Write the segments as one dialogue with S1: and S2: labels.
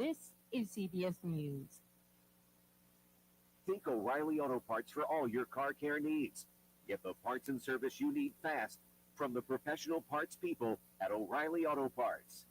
S1: This is CBS News.
S2: Think O'Reilly Auto Parts for all your car care needs. Get the parts and service you need fast from the professional parts people at O'Reilly Auto Parts.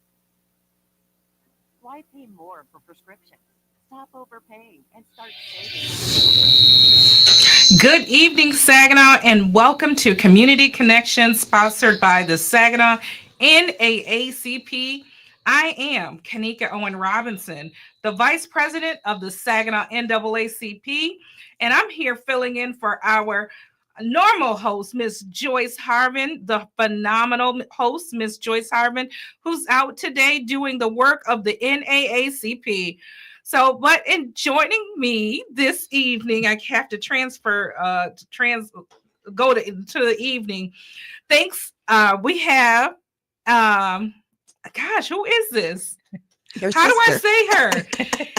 S1: Why pay more for prescriptions? Stop overpaying and start saving.
S3: Good evening, Saginaw, and welcome to Community Connection, sponsored by the Saginaw NAACP. I am Kanika Owen Robinson, the Vice President of the Saginaw NAACP, and I'm here filling in for our normal host, Miss Joyce Harvin, the phenomenal host, Miss Joyce Harvin, who's out today doing the work of the NAACP. So, but in joining me this evening, I have to go to the evening. Thanks. We have, who is this?
S4: Your
S3: How do I
S4: sister.
S3: say her?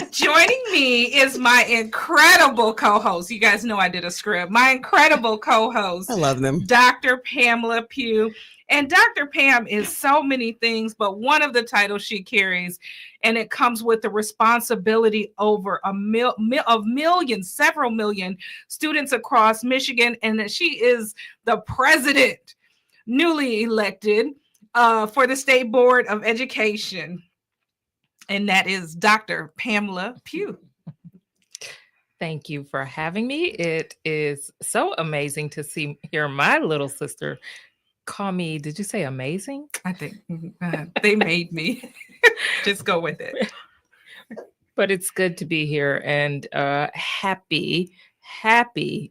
S3: Joining me is my incredible co-host. You guys know I did a script. My incredible co-host.
S4: I love them.
S3: Dr. Pamela Pugh. And Dr. Pam is so many things, but one of the titles she carries, and it comes with the responsibility over several million students across Michigan, and that she is the president, newly elected, for the State Board of Education. And that is Dr. Pamela Pugh.
S5: Thank you for having me. It is so amazing to hear my little sister call me, did you say amazing?
S3: I think they made me. Just go with it.
S5: But it's good to be here and happy.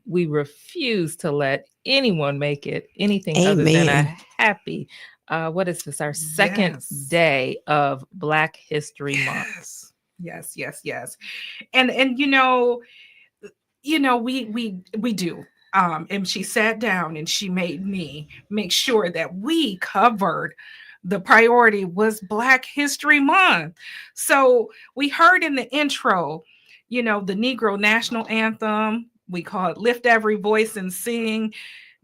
S5: We refuse to let anyone make it anything other than a happy. What is this? Our second day of Black History Month.
S3: Yes. And we do. And she sat down and she made me make sure that we covered the priority was Black History Month. So we heard in the intro, the Negro National Anthem. We call it Lift Every Voice and Sing.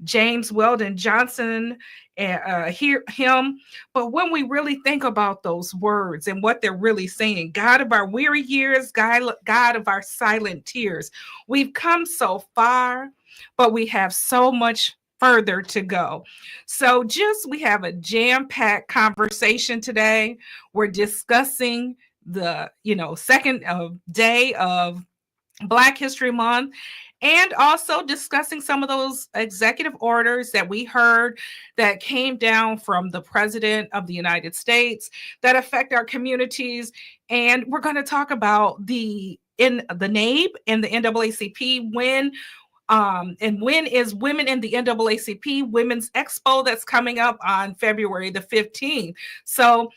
S3: James Weldon Johnson, hear him. But when we really think about those words and what they're really saying, God of our weary years, God of our silent tears, we've come so far, but we have so much further to go. So we have a jam-packed conversation today. We're discussing the, second day of Black History Month, and also discussing some of those executive orders that we heard that came down from the President of the United States that affect our communities. And we're going to talk about the NABE and the NAACP and when is Women in the NAACP Women's Expo that's coming up on February the 15th. So,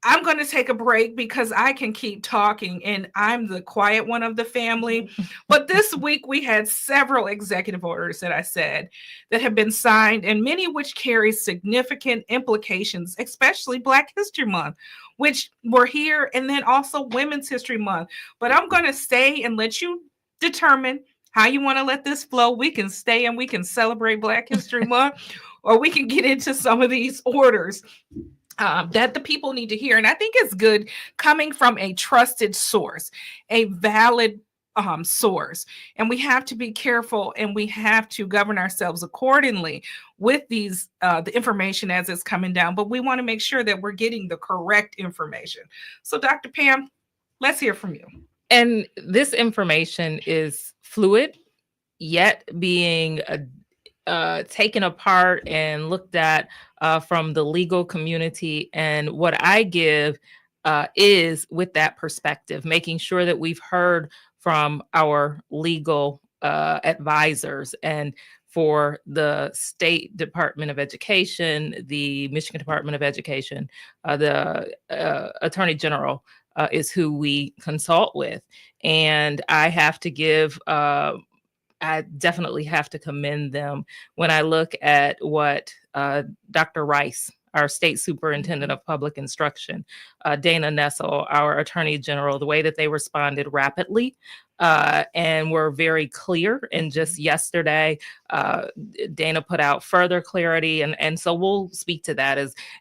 S3: I'm going to take a break because I can keep talking and I'm the quiet one of the family. But this week we had several executive orders that I said that have been signed, and many of which carry significant implications, especially Black History Month, which we're here, and then also Women's History Month. But I'm going to stay and let you determine how you want to let this flow. We can stay and we can celebrate Black History Month, or we can get into some of these orders that the people need to hear. And I think it's good coming from a trusted source, a valid source. And we have to be careful and we have to govern ourselves accordingly with these, the information as it's coming down. But we want to make sure that we're getting the correct information. So Dr. Pam, let's hear from you.
S5: And this information is fluid, yet being taken apart and looked at from the legal community. And what I give is with that perspective, making sure that we've heard from our legal advisors. And for the State Department of Education, the Michigan Department of Education, the Attorney General is who we consult with. And I have to give I definitely have to commend them when I look at what Dr. Rice, our State Superintendent of Public Instruction, Dana Nessel, our Attorney General, the way that they responded rapidly and were very clear. And just yesterday, Dana put out further clarity. And so we'll speak to that.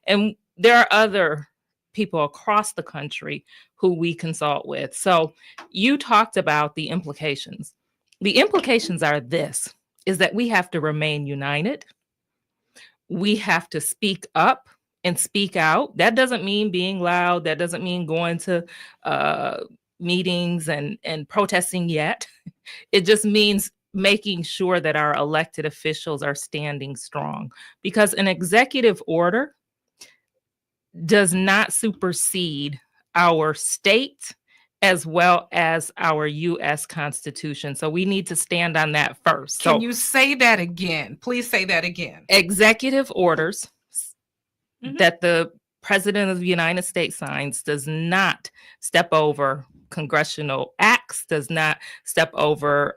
S5: And there are other people across the country who we consult with. So you talked about the implications. The implications are this, is that we have to remain united. We have to speak up and speak out. That doesn't mean being loud. That doesn't mean going to meetings and protesting yet. It just means making sure that our elected officials are standing strong, because an executive order does not supersede our state as well as our U.S. Constitution. So we need to stand on that first.
S3: Can
S5: So
S3: you say that again? Please say that again.
S5: executive orders
S3: Mhm.
S5: that the President of the United States signs does not step over congressional acts, does not step over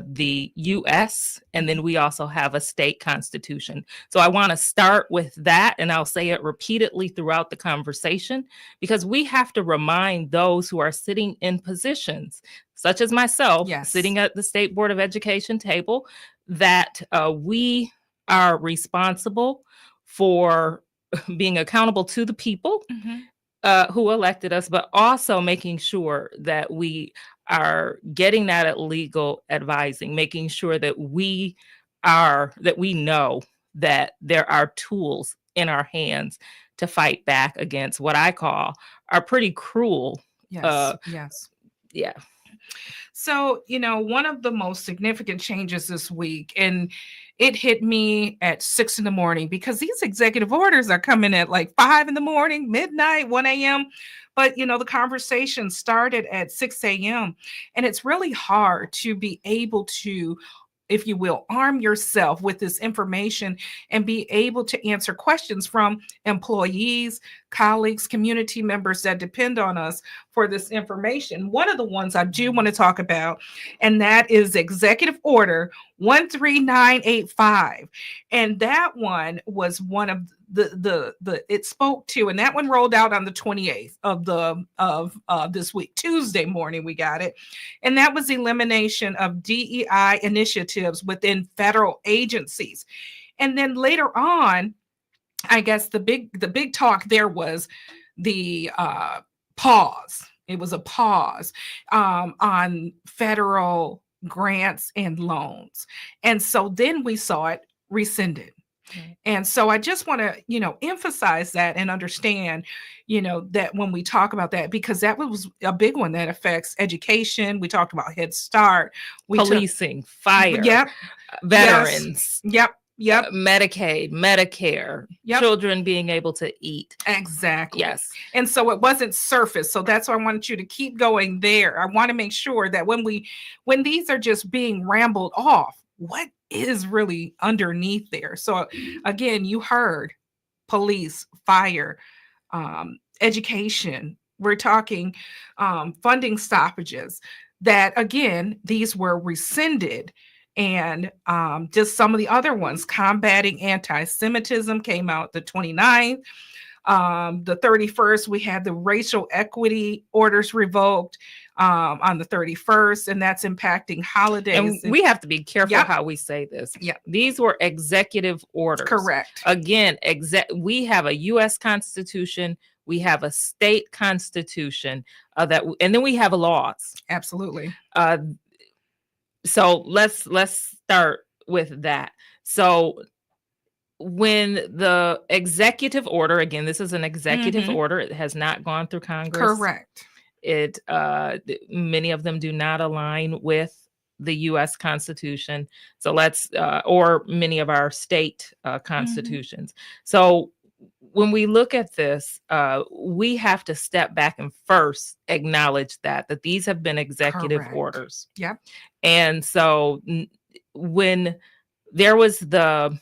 S5: the U.S. And then we also have a state constitution. So I want to start with that, and I'll say it repeatedly throughout the conversation, because we have to remind those who are sitting in positions, such as myself,
S3: Yes.
S5: sitting at the State Board of Education table, that we are responsible for being accountable to the people who elected us, but also making sure that we are getting that legal advising, making sure that we know that there are tools in our hands to fight back against what I call are pretty cruel.
S3: Yes. Yes.
S5: Yeah.
S3: So, one of the most significant changes this week, and it hit me at 6 a.m, because these executive orders are coming at like 5 a.m, midnight, 1 a.m. But, the conversation started at 6 a.m. And it's really hard to be able to, if you will, arm yourself with this information and be able to answer questions from employees, colleagues, community members that depend on us for this information. One of the ones I do want to talk about, and that is Executive Order 13985. And that one was one of it spoke to, and that one rolled out on the 28th of this week, Tuesday morning, we got it. And that was elimination of DEI initiatives within federal agencies. And then later on, I guess the big talk there was the pause. It was a pause on federal grants and loans. And so then we saw it rescinded. And so I just want to, emphasize that and understand, that when we talk about that, because that was a big one that affects education. We talked about Head Start,
S5: Policing, fire,
S3: yep,
S5: veterans,
S3: yes, yep,
S5: Medicaid, Medicare,
S3: yep,
S5: children being able to eat.
S3: Exactly.
S5: Yes.
S3: And so it wasn't surface. So that's why I wanted you to keep going there. I want to make sure that when these are just being rambled off, what is really underneath there? So again, you heard police, fire, education. We're talking funding stoppages, that again, these were rescinded. And just some of the other ones, combating anti-Semitism, came out the 29th. The 31st, we had the racial equity orders revoked on the 31st, and that's impacting holidays.
S5: And we have to be careful
S3: Yep.
S5: how we say this.
S3: Yeah.
S5: These were executive orders.
S3: Correct.
S5: Again, we have a U.S. Constitution, we have a state constitution, and then we have laws.
S3: Absolutely.
S5: So let's start with that. So when the executive order, again, this is an executive order, it has not gone through Congress.
S3: Correct.
S5: It many of them do not align with the U.S. Constitution. So or many of our state constitutions. So when we look at this, we have to step back and first acknowledge that these have been executive
S3: Correct.
S5: orders.
S3: Yep.
S5: And so when there was the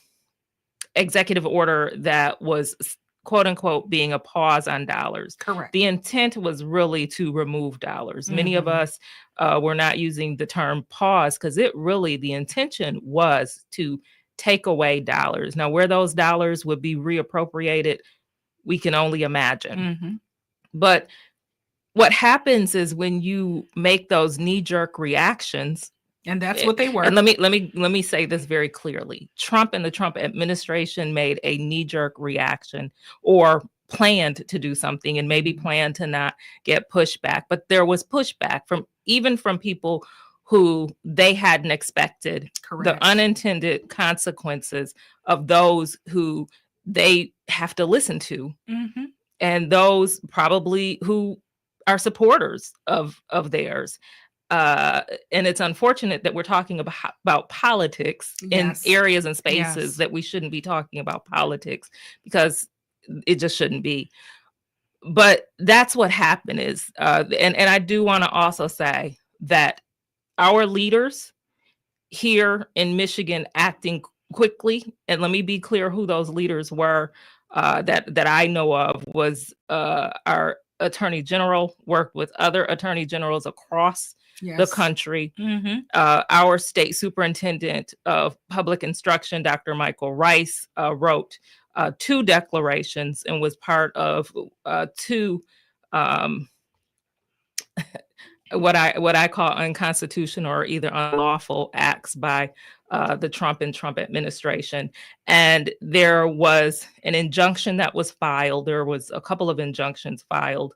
S5: executive order that was quote unquote being a pause on dollars,
S3: Correct.
S5: the intent was really to remove dollars. Many of us were not using the term pause because the intention was to take away dollars. Now, where those dollars would be reappropriated, we can only imagine. But what happens is when you make those knee-jerk reactions,
S3: and that's what they were.
S5: And let me say this very clearly. Trump and the Trump administration made a knee-jerk reaction, or planned to do something and maybe planned to not get pushback. But there was pushback from people who they hadn't expected.
S3: Correct.
S5: The unintended consequences of those who they have to listen to, and those probably who are supporters of theirs. And it's unfortunate that we're talking about politics in areas and spaces that we shouldn't be talking about politics, because it just shouldn't be. But that's what happened is, and I do want to also say that our leaders here in Michigan acting quickly, and let me be clear who those leaders were that I know of, was our Attorney General, worked with other Attorney Generals across the country. Our state superintendent of public instruction, Dr. Michael Rice, wrote 2 declarations and was part of 2 what I call unconstitutional or either unlawful acts by the Trump administration. And there was an injunction that was filed. There was a couple of injunctions filed,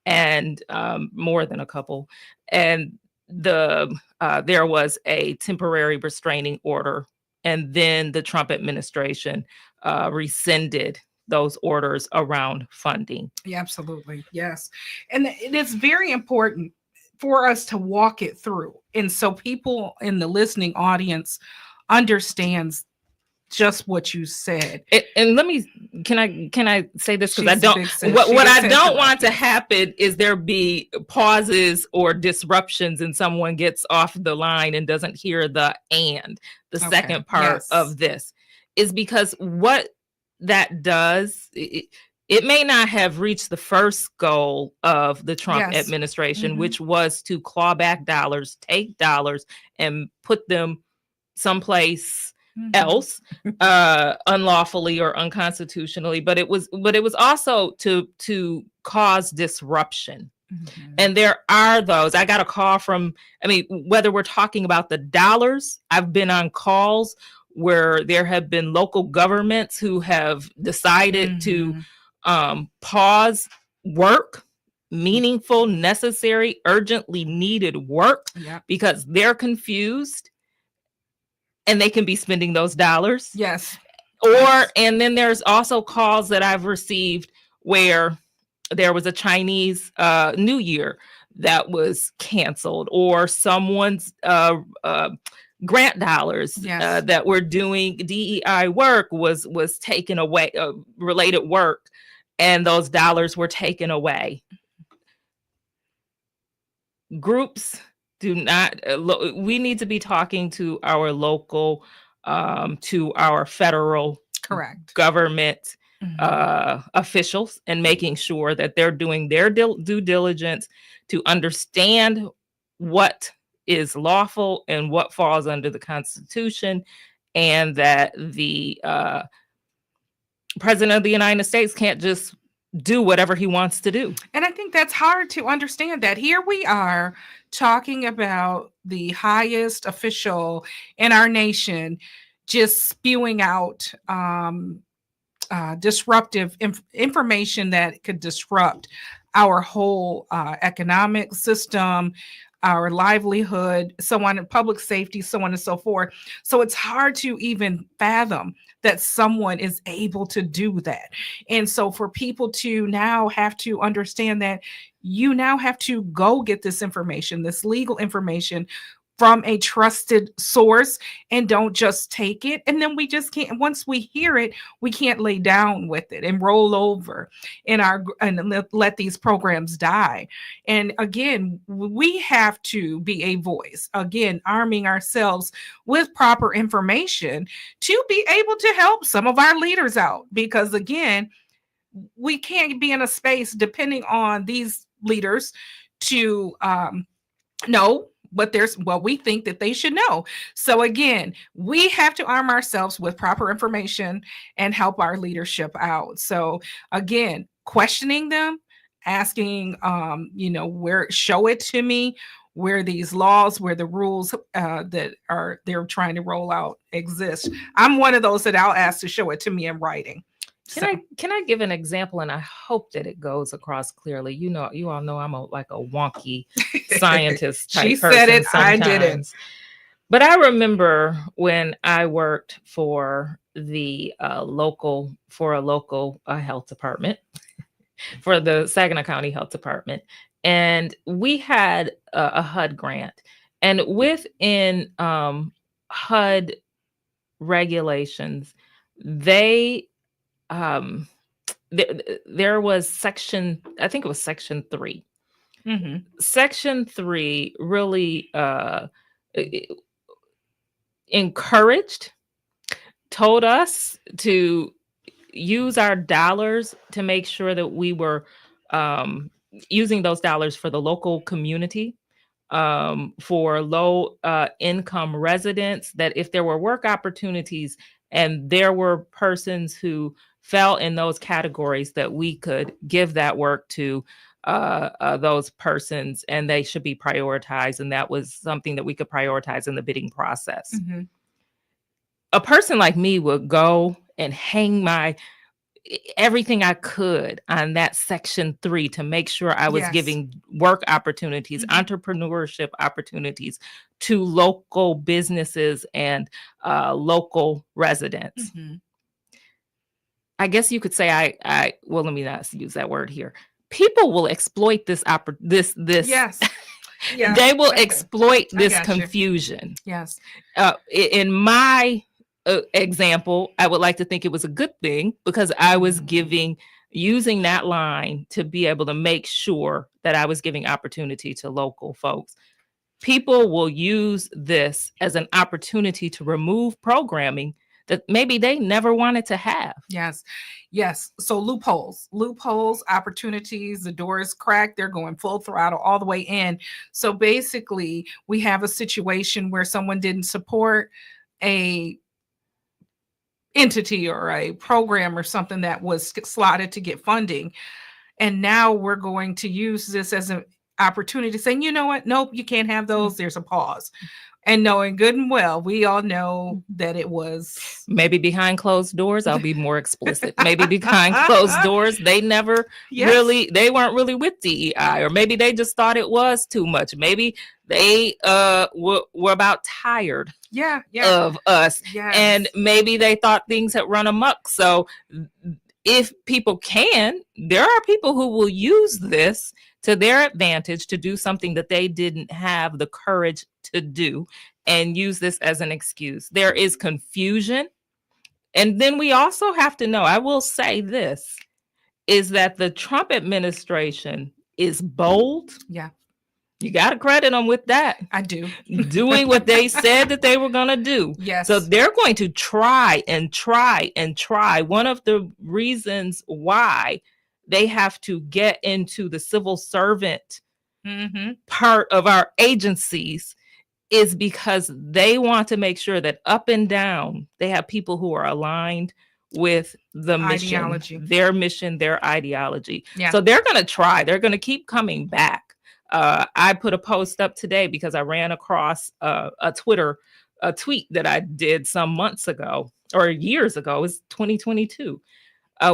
S5: and more than a couple. And there was a temporary restraining order. And then the Trump administration rescinded those orders around funding.
S3: Yeah, absolutely. Yes. And it is very important for us to walk it through. And so people in the listening audience understands just what you said.
S5: And can I say this? Because I don't, what I don't want to happen is there be pauses or disruptions and someone gets off the line and doesn't hear the second part of this, is because what that does, it may not have reached the first goal of the Trump administration, which was to claw back dollars, take dollars and put them someplace else unlawfully or unconstitutionally. But it was also to cause disruption. And there are those. I got a call from, whether we're talking about the dollars, I've been on calls where there have been local governments who have decided to pause work, meaningful, necessary, urgently needed work, because they're confused and they can be spending those dollars. And then there's also calls that I've received where there was a Chinese New Year that was canceled, or someone's grant dollars that were doing DEI work was taken away, related work, and those dollars were taken away. Groups do not, we need to be talking to our local, to our federal government officials, and making sure that they're doing their due diligence to understand what is lawful and what falls under the Constitution, and that the President of the United States can't just do whatever he wants to do.
S3: And I think that's hard to understand, that here we are talking about the highest official in our nation just spewing out disruptive information that could disrupt our whole economic system, our livelihood, so on, and public safety, so on and so forth. So it's hard to even fathom that someone is able to do that. And so for people to now have to understand that you now have to go get this information, this legal information, from a trusted source, and don't just take it. And then we just can't, once we hear it, we can't lay down with it and roll over and let these programs die. And again, we have to be a voice, again, arming ourselves with proper information to be able to help some of our leaders out. Because again, we can't be in a space depending on these leaders to know what we think that they should know. So again, we have to arm ourselves with proper information and help our leadership out. So again, questioning them, asking, show it to me, where these laws, where the rules that they're trying to roll out exist. I'm one of those that I'll ask to show it to me in writing.
S5: Can I give an example? And I hope that it goes across clearly. You all know I'm like a wonky scientist type
S3: She
S5: person
S3: said it, I didn't.
S5: sometimes. But I remember when I worked for the local health department, for the Saginaw County Health Department, and we had a HUD grant, and within HUD regulations, they there was section, I think it was section 3.
S3: Mm-hmm.
S5: Section 3 really encouraged, told us to use our dollars to make sure that we were using those dollars for the local community, for low income residents, that if there were work opportunities and there were persons who fell in those categories, that we could give that work to those persons, and they should be prioritized. And that was something that we could prioritize in the bidding process.
S3: Mm-hmm.
S5: A person like me would go and hang everything I could on that section 3 to make sure I was giving work opportunities, entrepreneurship opportunities to local businesses and local residents. I guess you could say well, let me not use that word here. People will exploit this.
S3: Yes.
S5: They will exploit this confusion.
S3: Yes.
S5: In my example, I would like to think it was a good thing, because I was using that line to be able to make sure that I was giving opportunity to local folks. People will use this as an opportunity to remove programming that maybe they never wanted to have.
S3: Yes. So loopholes, opportunities, the door is cracked, they're going full throttle all the way in. So basically, we have a situation where someone didn't support a entity or a program or something that was slotted to get funding. And now we're going to use this as an opportunity, saying, you know what? Nope, you can't have those. There's a pause. And knowing good and well, we all know that it was
S5: maybe behind closed doors. I'll be more explicit. Maybe behind closed doors, they never they weren't really with DEI, or maybe they just thought it was too much. Maybe they were about tired of us, and maybe they thought things had run amok. So if people can, there are people who will use this to their advantage to do something that they didn't have the courage to do, and use this as an excuse. There is confusion. And then we also have to know, I will say this, is that the Trump administration is bold.
S3: Yeah.
S5: You got to credit them with that.
S3: I do.
S5: Doing what they said that they were going to do.
S3: Yes.
S5: So they're going to try and try and try. One of the reasons why they have to get into the civil servant part of our agencies is because they want to make sure that up and down, they have people who are aligned with the mission, their mission, their ideology. Yeah. So they're going to try. They're going to keep coming back. I put a post up today because I ran across a tweet that I did some months ago or years ago. It was 2022.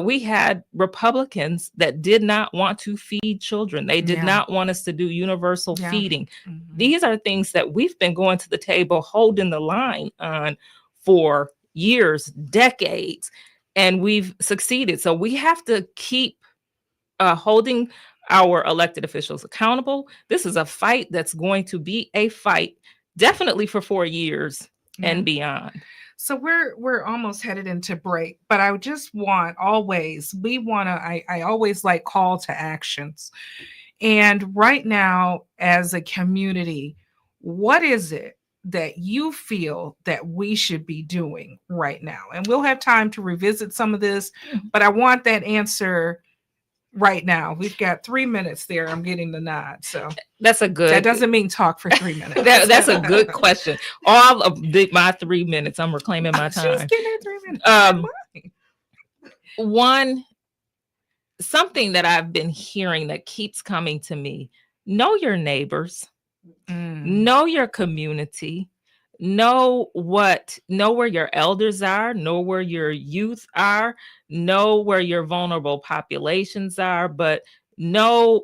S5: We had Republicans that did not want to feed children. They did not want us to do universal feeding. These are things that we've been going to the table, holding the line on for years, decades, and we've succeeded. So we have to keep holding our elected officials accountable. This is a fight that's going to be a fight definitely for 4 years and beyond.
S3: So we're almost headed into break, but I just want I always like call to actions. And right now, as a community, what is it that you feel that we should be doing right now? And we'll have time to revisit some of this, but I want that answer right now. We've got 3 minutes there. I'm getting the nod. So that doesn't mean talk for 3 minutes.
S5: That's a good question. All of my 3 minutes, I'm reclaiming my time.
S3: She's getting 3 minutes.
S5: Something that I've been hearing that keeps coming to me: know your neighbors, know your community, know where your elders are, know where your youth are, know where your vulnerable populations are, but know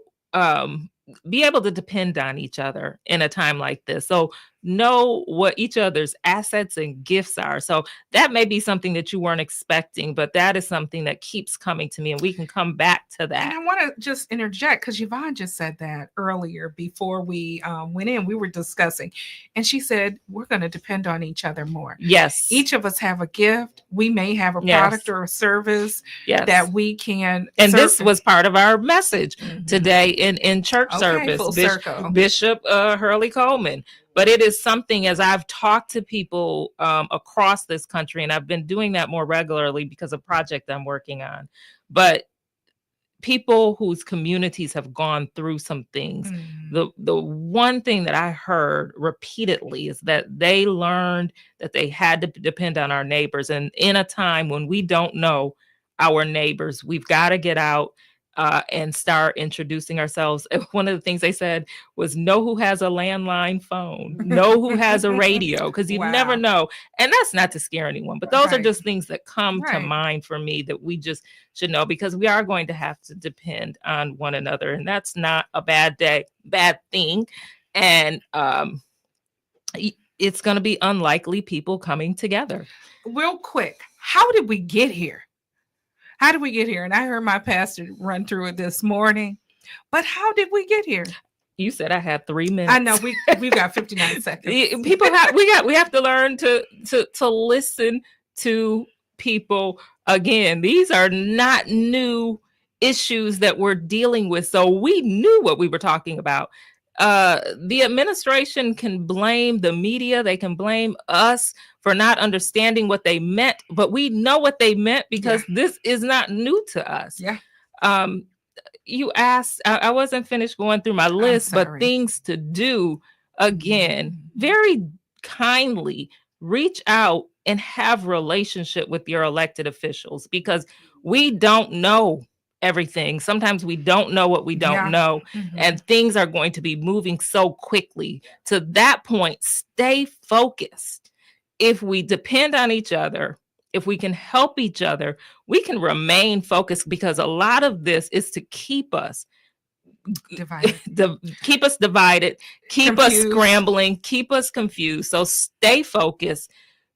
S5: be able to depend on each other in a time like this. So know what each other's assets and gifts are. So that may be something that you weren't expecting, but that is something that keeps coming to me, and we can come back to
S3: And
S5: that.
S3: I want to just interject because Yvonne just said that earlier before we went in. We were discussing, and she said we're going to depend on each other more.
S5: Yes.
S3: Each of us have a gift. We may have a
S5: Yes.
S3: product or a service
S5: Yes.
S3: that we can.
S5: And this was part of our message
S3: Mhm.
S5: today in church
S3: Okay,
S5: service.
S3: full circle.
S5: Bishop Hurley Coleman. But it is something, as I've talked to people across this country, and I've been doing that more regularly because of a project I'm working on. But people whose communities have gone through some things, the one thing that I heard repeatedly is that they learned that they had to depend on our neighbors. And in a time when we don't know our neighbors, we've got to get out and start introducing ourselves. And one of the things they said was know who has a landline phone, know who has a radio, because you never know. And that's not to scare anyone, but those are just things that come to mind for me that we just should know, because we are going to have to depend on one another. And that's not a bad thing. And it's going to be unlikely people coming together.
S3: Real quick, how did we get here? How did we get here? And I heard my pastor run through it this morning. But how did we get here?
S5: You said I had 3 minutes.
S3: I know we've got 59 seconds.
S5: We have to learn to listen to people. Again, these are not new issues that we're dealing with. So we knew what we were talking about. The administration can blame the media, they can blame us for not understanding what they meant, but we know what they meant because this is not new to us. You asked, I wasn't finished going through my list, but things to do. Again, very kindly reach out and have relationship with your elected officials, because we don't know everything. Sometimes we don't know what we don't know, and things are going to be moving so quickly. To that point, stay focused. If we depend on each other, if we can help each other, we can remain focused, because a lot of this is to keep us divided, keep us divided, keep confused, us scrambling, keep us confused. So stay focused.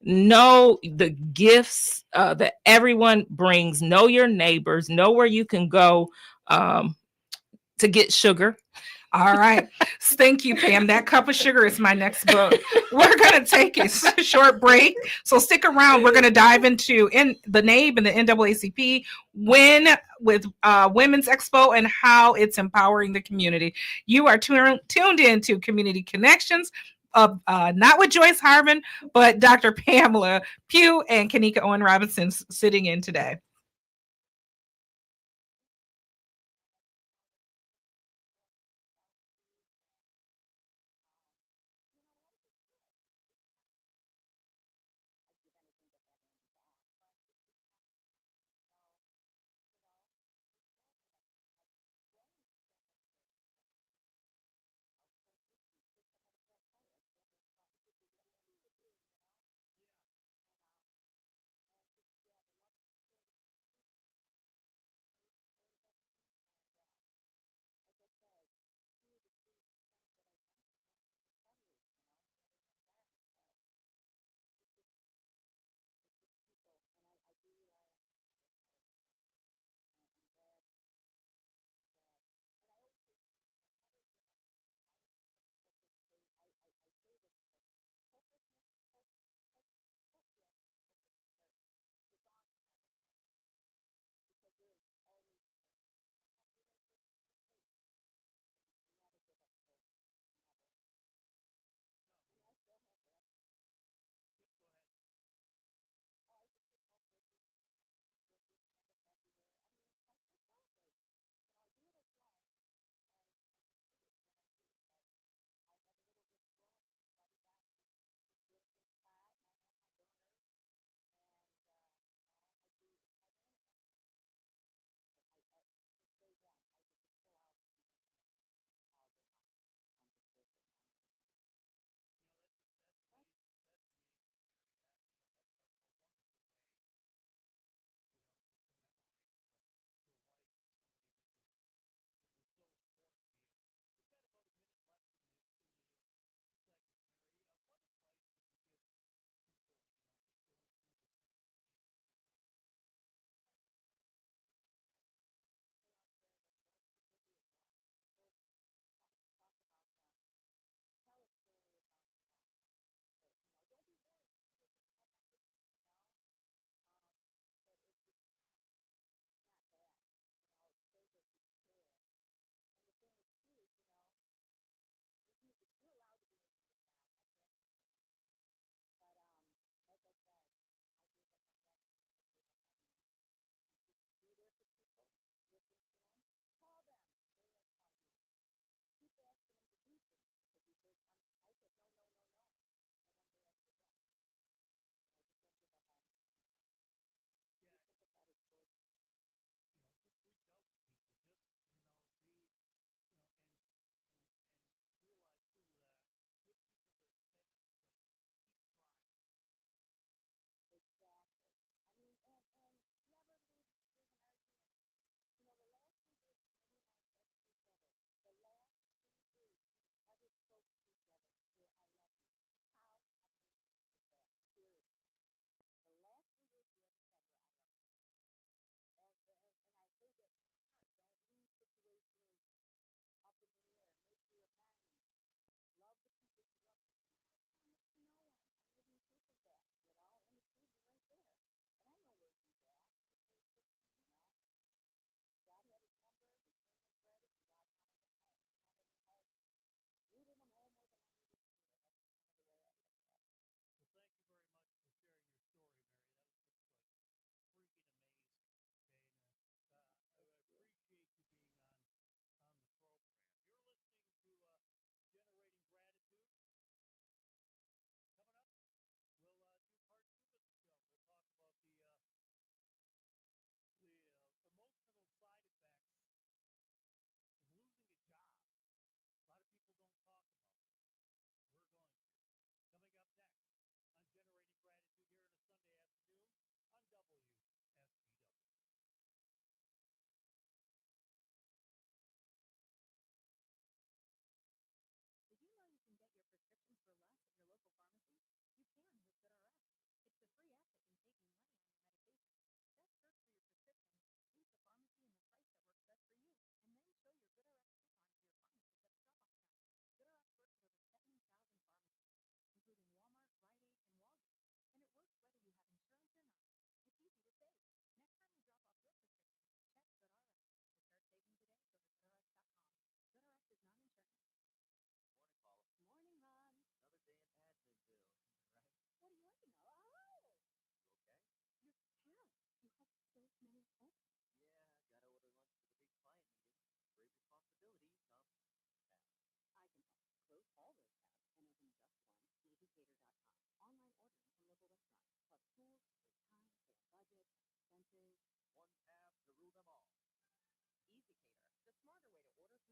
S5: Know the gifts that everyone brings. Know your neighbors. Know where you can go to get sugar.
S3: All right. Thank you, Pam. That Cup of Sugar is my next book. We're going to take a short break. So stick around. We're going to dive into the NABE and the NAACP with Women's Expo and how it's empowering the community. You are tuned into Community Connections. Not with Joyce Harvin, but Dr. Pamela Pugh and Kanika Owen Robinson sitting in today.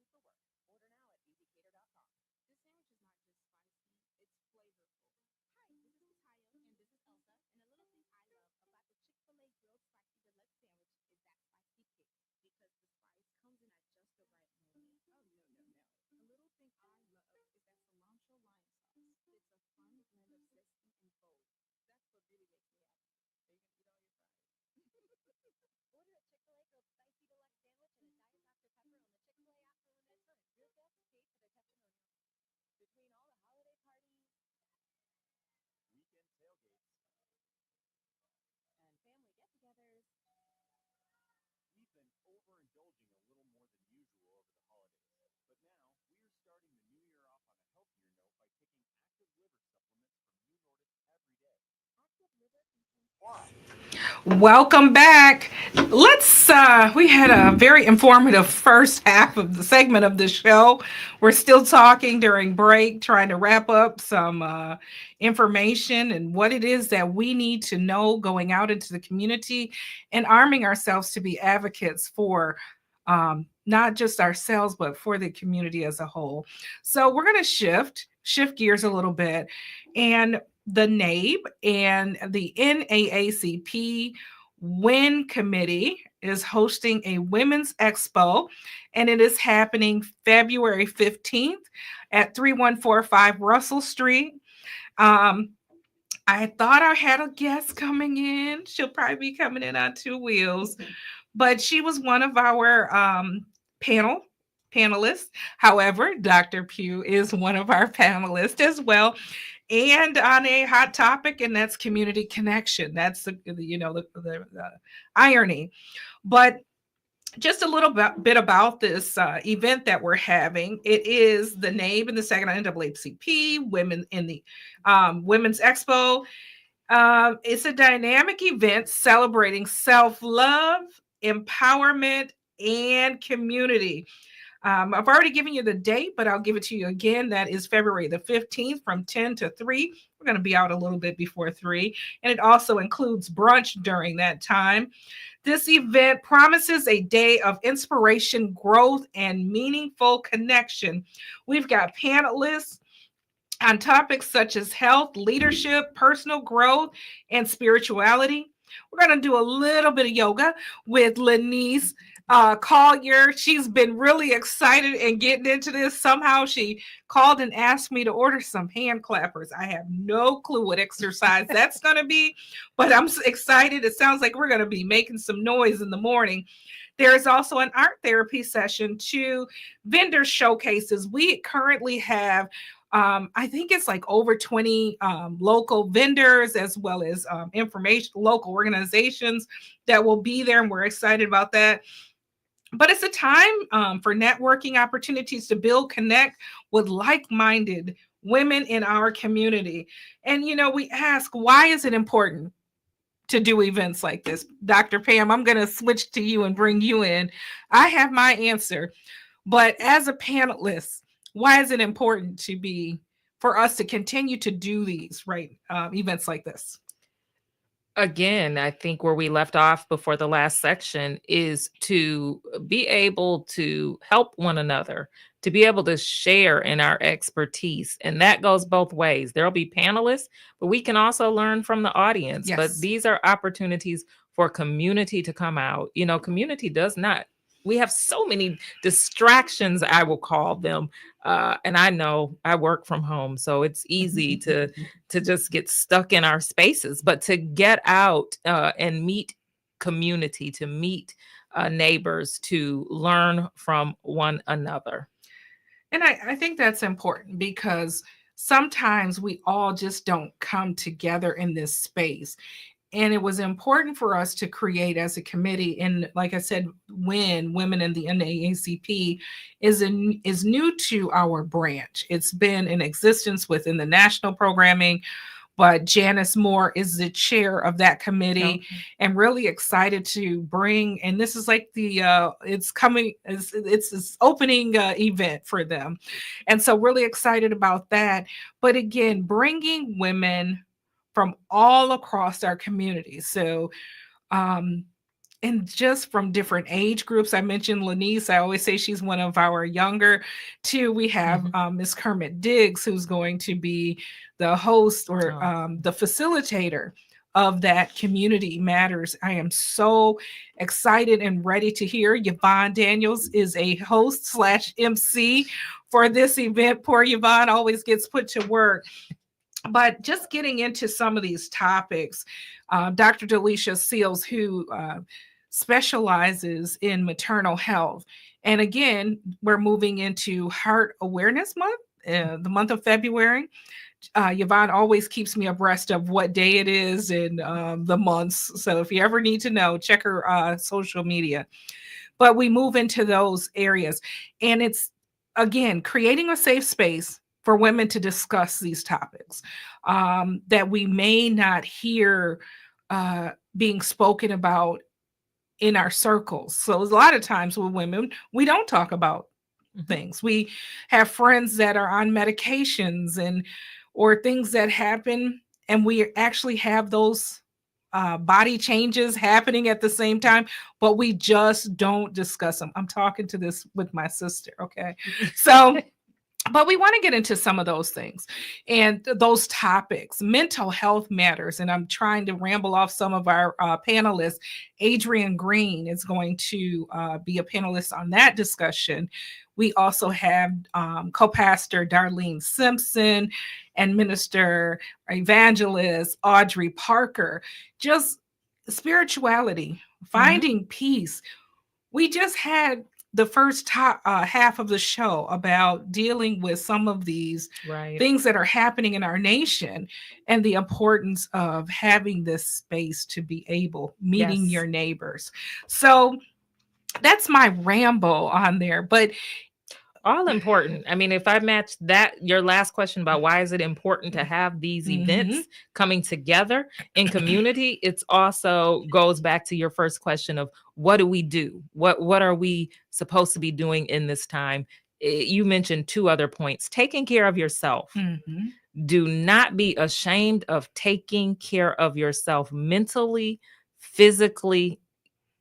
S1: food for work. Order now at easycater.com.
S4: This sandwich is not just spicy, it's flavorful. Hi, this is Kataya.
S6: And this is Elsa. And a little thing I love about the Chick-fil-A grilled spicy deluxe sandwich is that spicy kick because the spice comes in at just the right moment.
S4: Oh, no, no, no. A little thing I love is that cilantro lime sauce. It's a fun blend of zesty and bold. That's what really makes me happy. Are you going to eat all your fries?
S6: Order a Chick-fil-A grilled spicy deluxe sandwich and a Diet Dr. Pepper on the Chick-fil-A app for a limited time. Real guests paid for their testimonial. Between all the holiday parties,
S2: Weekend tailgates.
S6: and family get-togethers,
S2: We've been overindulging a little more than usual over the holidays. But now, we're starting the new year off on a healthier note by taking active liver supplements from New Nordis every day.
S6: active liver contains
S3: Welcome back. We had a very informative first half of the segment of the show. We're still talking during break, trying to wrap up some information and what it is that we need to know going out into the community and arming ourselves to be advocates for not just ourselves, but for the community as a whole. So we're going to shift gears a little bit. And the NABE and the NAACP WIN Committee is hosting a Women's Expo, and it is happening February 15th at 3145 Russell Street. I thought I had a guest coming in. She'll probably be coming in on two wheels, but she was one of our panelists. However, Dr. Pugh is one of our panelists as well, and on a hot topic, and that's community connection. That's the irony. But just a little bit about this event that we're having. It is the NABE and the second NAACP Women in the Women's Expo. It's a dynamic event celebrating self-love, empowerment, and community. I've already given you the date, but I'll give it to you again. That is February the 15th from 10 to 3. We're going to be out a little bit before 3. And it also includes brunch during that time. This event promises a day of inspiration, growth, and meaningful connection. We've got panelists on topics such as health, leadership, personal growth, and spirituality. We're going to do a little bit of yoga with Lenise Collier. She's been really excited and getting into this. Somehow she called and asked me to order some hand clappers. I have no clue what exercise that's going to be, but I'm excited. It sounds like we're going to be making some noise in the morning. There is also an art therapy session, 2 vendor showcases. We currently have I think it's like over 20 local vendors as well as information, local organizations that will be there, and we're excited about that. But it's a time for networking opportunities to build, connect with like-minded women in our community. And, we ask, why is it important to do events like this? Dr. Pam, I'm going to switch to you and bring you in. I have my answer. But as a panelist, why is it important for us to continue to do these events like this?
S5: Again, I think where we left off before the last section is to be able to help one another, to be able to share in our expertise. And that goes both ways. There'll be panelists, but we can also learn from the audience.
S3: Yes.
S5: But these are opportunities for community to come out. Community does not. We have so many distractions, I will call them. And I know I work from home, so it's easy to just get stuck in our spaces, but to get out and meet community, to meet neighbors, to learn from one another.
S3: And I think that's important because sometimes we all just don't come together in this space. And it was important for us to create as a committee. And like I said, when Women in the NAACP is new to our branch. It's been in existence within the national programming, but Janice Moore is the chair of that committee, and really excited to bring, and this is like it's this opening event for them. And so really excited about that. But again, bringing women from all across our community. So and just from different age groups. I mentioned Lanice. I always say she's one of our younger. Too, we have Miss Kermit Diggs, who's going to be the host or the facilitator of that Community Matters. I am so excited and ready to hear. Yvonne Daniels is a host slash MC for this event. Poor Yvonne always gets put to work. But just getting into some of these topics, Dr. Delisha Seals, who specializes in maternal health. And again, we're moving into Heart Awareness Month, the month of February. Yvonne always keeps me abreast of what day it is and the months. So if you ever need to know, check her social media. But we move into those areas. And it's, again, creating a safe space for women to discuss these topics that we may not hear being spoken about in our circles. So a lot of times with women, we don't talk about things. We have friends that are on medications and or things that happen, and we actually have those body changes happening at the same time, but we just don't discuss them. I'm talking to this with my sister, okay? So but we want to get into some of those things and those topics. Mental health matters. And I'm trying to ramble off some of our panelists. Adrian Green is going to be a panelist on that discussion. We also have co-pastor Darlene Simpson and minister evangelist Audrey Parker. Just spirituality, finding peace. We just had the first half of the show about dealing with some of these things that are happening in our nation and the importance of having this space to be able meeting your neighbors. So that's my ramble on there, but
S5: all important. I mean, if I match that, your last question about why is it important to have these events coming together in community, it's also goes back to your first question of what do we do? What are we supposed to be doing in this time? You mentioned two other points. Taking care of yourself. Do not be ashamed of taking care of yourself mentally, physically.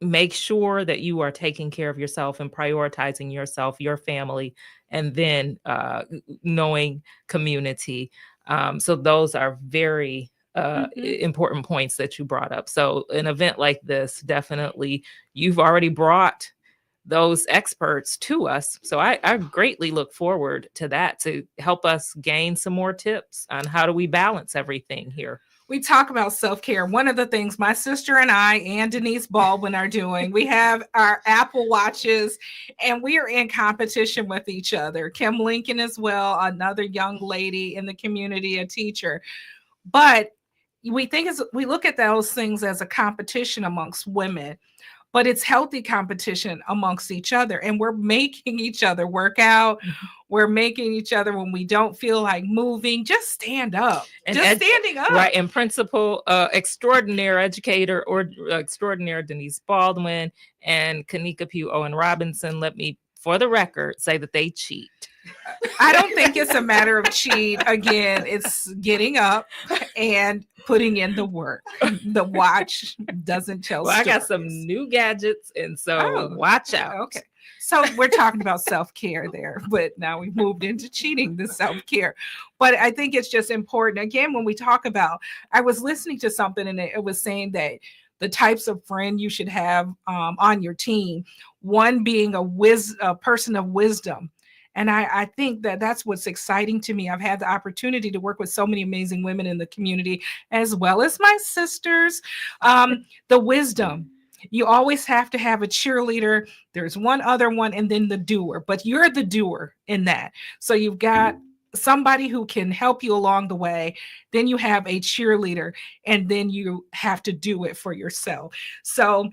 S5: Make sure that you are taking care of yourself and prioritizing yourself, your family, and then knowing community. So those are very important points that you brought up. So an event like this, definitely, you've already brought those experts to us. So I greatly look forward to that to help us gain some more tips on how do we balance everything here.
S3: We talk about self-care. One of the things my sister and I and Denise Baldwin are doing, we have our Apple Watches and we are in competition with each other. Kim Lincoln as well, another young lady in the community, a teacher. But we look at those things as a competition amongst women. But it's healthy competition amongst each other. And we're making each other work out. We're making each other when we don't feel like moving, just stand up. And standing up.
S5: Right. And principal extraordinaire educator or extraordinaire Denise Baldwin and Kanika Pugh Owen Robinson, let me, for the record, say that they cheat.
S3: I don't think it's a matter of cheat. Again, it's getting up and putting in the work. The watch doesn't tell stories.
S5: I got some new gadgets, and so watch out.
S3: Okay. So we're talking about self-care there, but now we've moved into cheating, the self-care. But I think it's just important. Again, when we talk about, I was listening to something and it was saying that the types of friend you should have on your team, one being a person of wisdom. And I think that that's what's exciting to me. I've had the opportunity to work with so many amazing women in the community, as well as my sisters. The wisdom. You always have to have a cheerleader. There's one other one, and then the doer. But you're the doer in that. So you've got somebody who can help you along the way. Then you have a cheerleader, and then you have to do it for yourself. So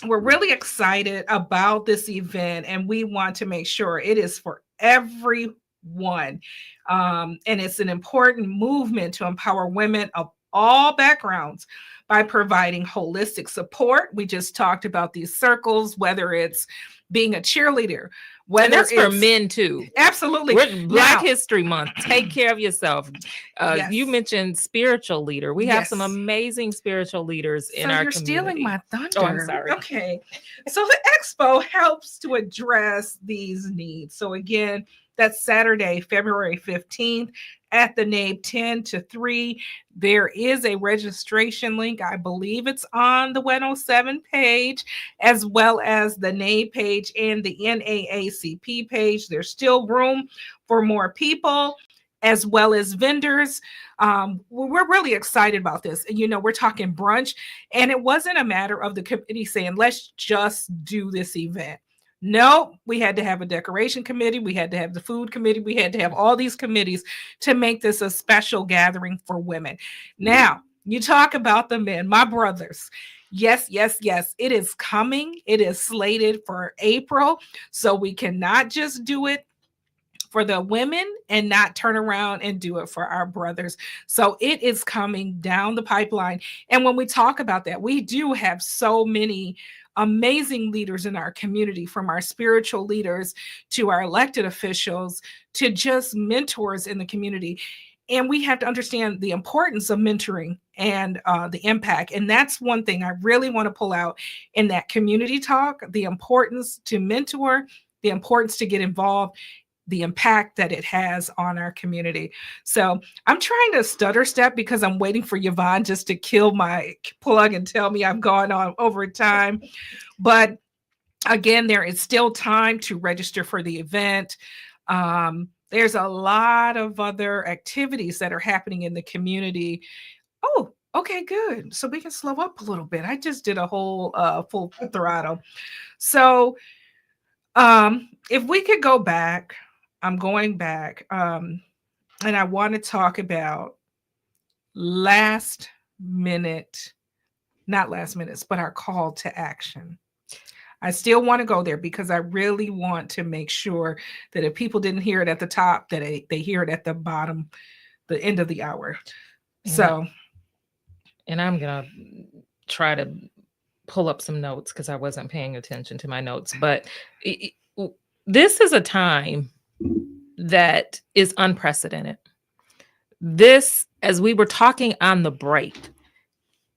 S3: we're really excited about this event, and we want to make sure it is for everyone. And it's an important movement to empower women of all backgrounds by providing holistic support. We just talked about these circles, whether it's being a cheerleader, whether
S5: that's for
S3: it's
S5: men too.
S3: absolutely
S5: We're Black
S3: now.
S5: History Month. Take care of yourself. You
S3: Yes.
S5: mentioned spiritual leader. We have some
S3: Yes.
S5: amazing spiritual leaders in
S3: So
S5: our
S3: you're stealing
S5: community.
S3: my thunder.
S5: Oh, I'm sorry.
S3: Okay. So the expo helps to address these needs. So again, that's Saturday, February 15th at the NABE 10 to 3. There is a registration link. I believe it's on the 107 page, as well as the NABE page and the NAACP page. There's still room for more people, as well as vendors. We're really excited about this. And, we're talking brunch, and it wasn't a matter of the committee saying, let's just do this event. No, we had to have a decoration committee. We had to have the food committee. We had to have all these committees to make this a special gathering for women. Now, you talk about the men, my brothers. Yes, yes, yes. It is coming. It is slated for April. So we cannot just do it for the women and not turn around and do it for our brothers. So it is coming down the pipeline. And when we talk about that, we do have so many amazing leaders in our community, from our spiritual leaders to our elected officials to just mentors in the community. And we have to understand the importance of mentoring and the impact. And that's one thing I really want to pull out in that community talk: the importance to mentor, the importance to get involved, the impact that it has on our community. So I'm trying to stutter step because I'm waiting for Yvonne just to kill my plug and tell me I've gone on over time. But again, there is still time to register for the event. There's a lot of other activities that are happening in the community. Oh, okay, good. So we can slow up a little bit. I just did a whole full throttle. So if we could go back, I'm going back, and I want to talk about last minute, not last minutes, but our call to action. I still want to go there because I really want to make sure that if people didn't hear it at the top, that they hear it at the bottom, the end of the hour. So,
S5: and I'm gonna try to pull up some notes because I wasn't paying attention to my notes. But this is a time that is unprecedented. This, as we were talking on the break,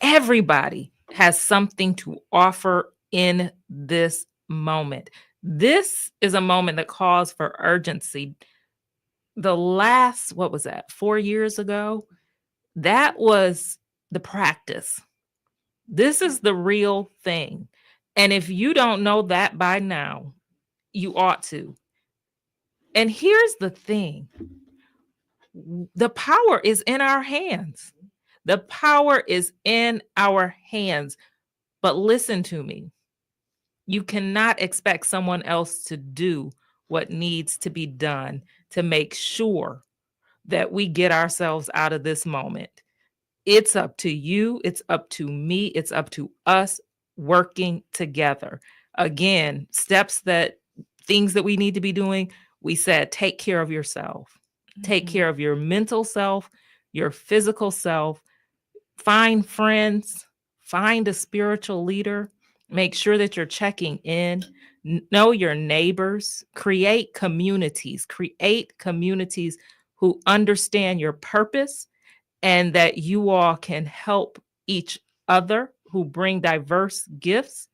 S5: everybody has something to offer in this moment. This is a moment that calls for urgency. The last, what was that, 4 years ago? That was the practice. This is the real thing. And if you don't know that by now, you ought to. And here's the thing: the power is in our hands. The power is in our hands. But listen to me. You cannot expect someone else to do what needs to be done to make sure that we get ourselves out of this moment. It's up to you. It's up to me. It's up to us working together. Again, things that we need to be doing. We said, take care of yourself. Take care of your mental self, your physical self. Find friends, find a spiritual leader. Make sure that you're checking in. Know your neighbors. Create communities who understand your purpose, and that you all can help each other, who bring diverse gifts.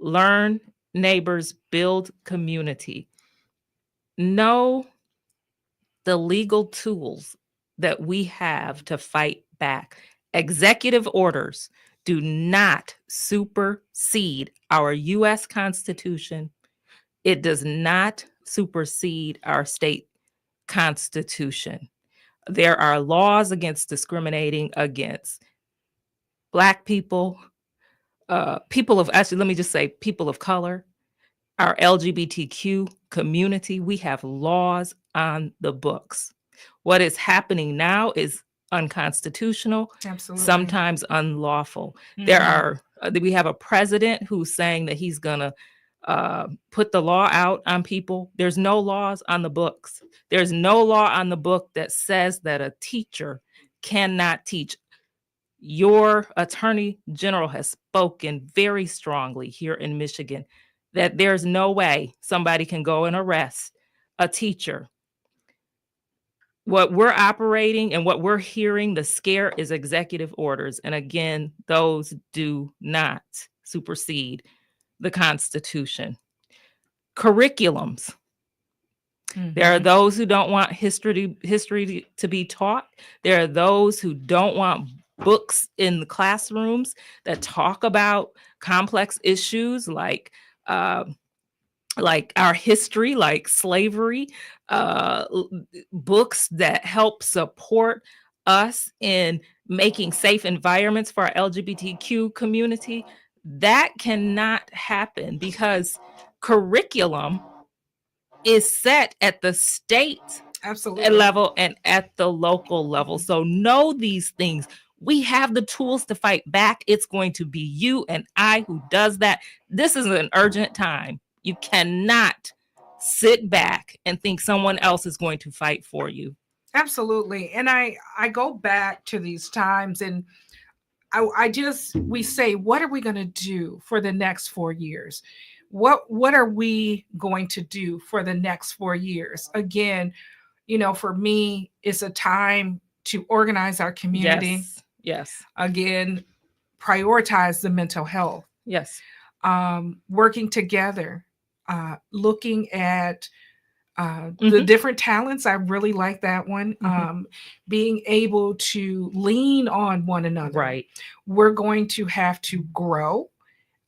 S5: Learn neighbors, build community. Know the legal tools that we have to fight back. Executive orders do not supersede our U.S. Constitution. It does not supersede our state constitution. There are laws against discriminating against Black people, let me just say people of color, our LGBTQ community. We have laws on the books. What is happening now is unconstitutional,
S3: absolutely.
S5: sometimes unlawful.
S3: Mhm.
S5: We have a president who's saying that he's going to put the law out on people. There's no laws on the books. There's no law on the book that says that a teacher cannot teach. Your attorney general has spoken very strongly here in Michigan that there's no way somebody can go and arrest a teacher. What we're operating and what we're hearing, the scare is executive orders. And again, those do not supersede the Constitution. Curriculums. There are
S3: Mhm.
S5: those who don't want history to be taught. There are those who don't want books in the classrooms that talk about complex issues like our history, like slavery, books that help support us in making safe environments for our LGBTQ community. That cannot happen because curriculum is set at the state
S3: Absolutely.
S5: level and at the local level. So know these things. We have the tools to fight back. It's going to be you and I who does that. This is an urgent time. You cannot sit back and think someone else is going to fight for you.
S3: Absolutely. And I go back to these times, and we say, what are we going to do for the next 4 years? What are we going to do for the next 4 years? Again, for me, it's a time to organize our community.
S5: Yes. Yes.
S3: Again, prioritize the mental health.
S5: Yes.
S3: Working together, looking at the
S5: Mhm.
S3: different talents. I really like that one. Being able to lean on one another.
S5: Right.
S3: We're going to have to grow,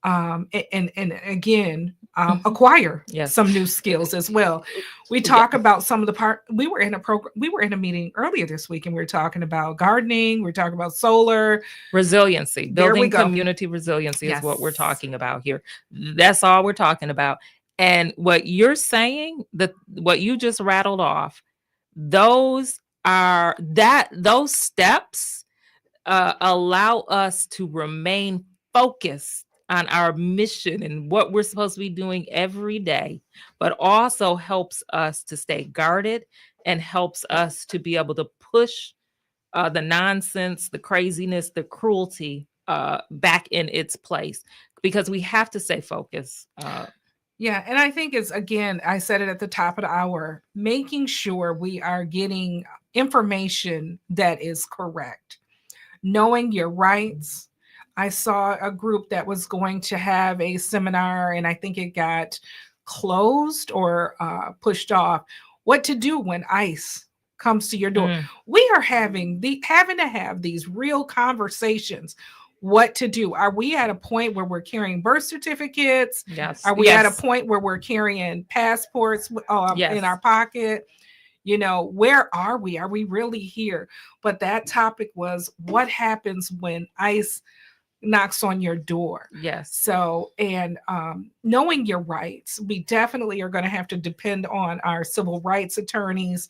S3: and again, acquire
S5: Yes.
S3: some new skills as well. We talk about some of the part. We were in a meeting earlier this week, and we were talking about gardening. We're talking about solar
S5: Resiliency.
S3: There we
S5: Building
S3: go.
S5: community resiliency is what we're
S3: Yes.
S5: talking about here. That's all we're talking about. And what you're saying, what you just rattled off, those steps allow us to remain focused on our mission and what we're supposed to be doing every day, but also helps us to stay guarded and helps us to be able to push the nonsense, the craziness, the cruelty back in its place, because we have to stay focused.
S3: Yeah, and I think it's, again, I said it at the top of the hour, making sure we are getting information that is correct, knowing your rights. I saw a group that was going to have a seminar, and I think it got closed or pushed off. What to do when ICE comes to your door?
S5: Mm.
S3: We are having to have these real conversations. What to do? Are we at a point where we're carrying birth certificates?
S5: Yes.
S3: Are we at a
S5: Yes.
S3: point where we're carrying passports
S5: Yes.
S3: in our pocket? Where are we? Are we really here? But that topic was, what happens when ICE knocks on your door?
S5: Yes.
S3: So, and knowing your rights, we definitely are going to have to depend on our civil rights attorneys.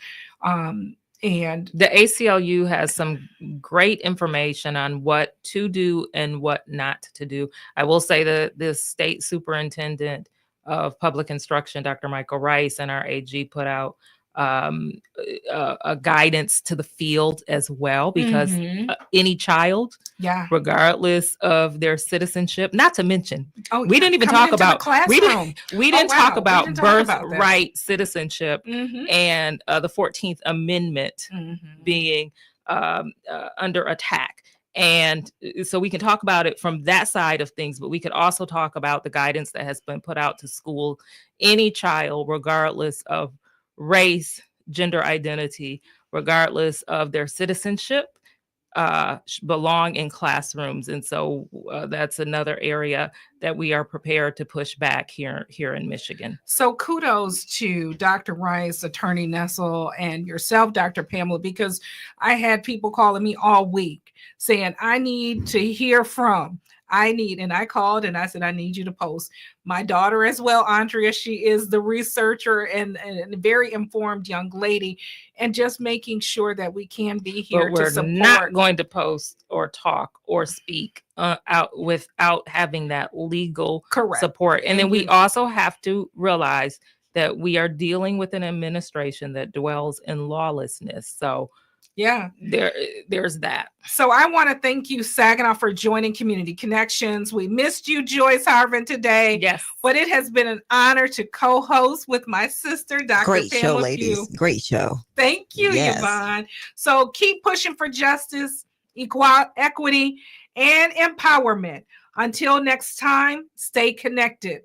S3: And
S5: the ACLU has some great information on what to do and what not to do. I will say that the state superintendent of public instruction, Dr. Michael Rice, and our AG put out a guidance to the field as well, because any child,
S3: yeah,
S5: regardless of their citizenship, not to mention,
S3: oh,
S5: we
S3: yeah,
S5: didn't even
S3: coming
S5: talk
S3: into the
S5: about
S3: classroom.
S5: we didn't
S3: Oh,
S5: talk
S3: wow, we
S5: about
S3: didn't talk about that.
S5: birthright citizenship
S3: Mhm.
S5: and the 14th Amendment
S3: Mhm.
S5: being under attack. And so we can talk about it from that side of things, but we could also talk about the guidance that has been put out to school. Any child, regardless of race, gender identity, regardless of their citizenship, belong in classrooms. And so that's another area that we are prepared to push back here in Michigan.
S3: So kudos to Dr. Rice, Attorney Nessel, and yourself, Dr. Pamela, because I had people calling me all week saying, I need to hear from. And I called and I said, I need you to post. My daughter as well, Andrea, she is the researcher and a very informed young lady, and just making sure that we can be here
S5: But we're
S3: to support.
S5: not going to post or talk or speak out without having that legal
S3: Correct.
S5: support. And then
S3: And
S5: we
S3: you-
S5: also have to realize that we are dealing with an administration that dwells in lawlessness. So
S3: Yeah.
S5: there's that.
S3: So I want to thank you, Saginaw, for joining Community Connections. We missed you, Joyce Harvin, today.
S5: Yes.
S3: But it has been an honor to co-host with my sister, Dr.
S7: Great show,
S3: Pamela
S7: ladies.
S3: Pugh.
S7: Great show.
S3: Thank you,
S7: Yes.
S3: Yvonne. So keep pushing for justice, equity, and empowerment. Until next time, stay connected.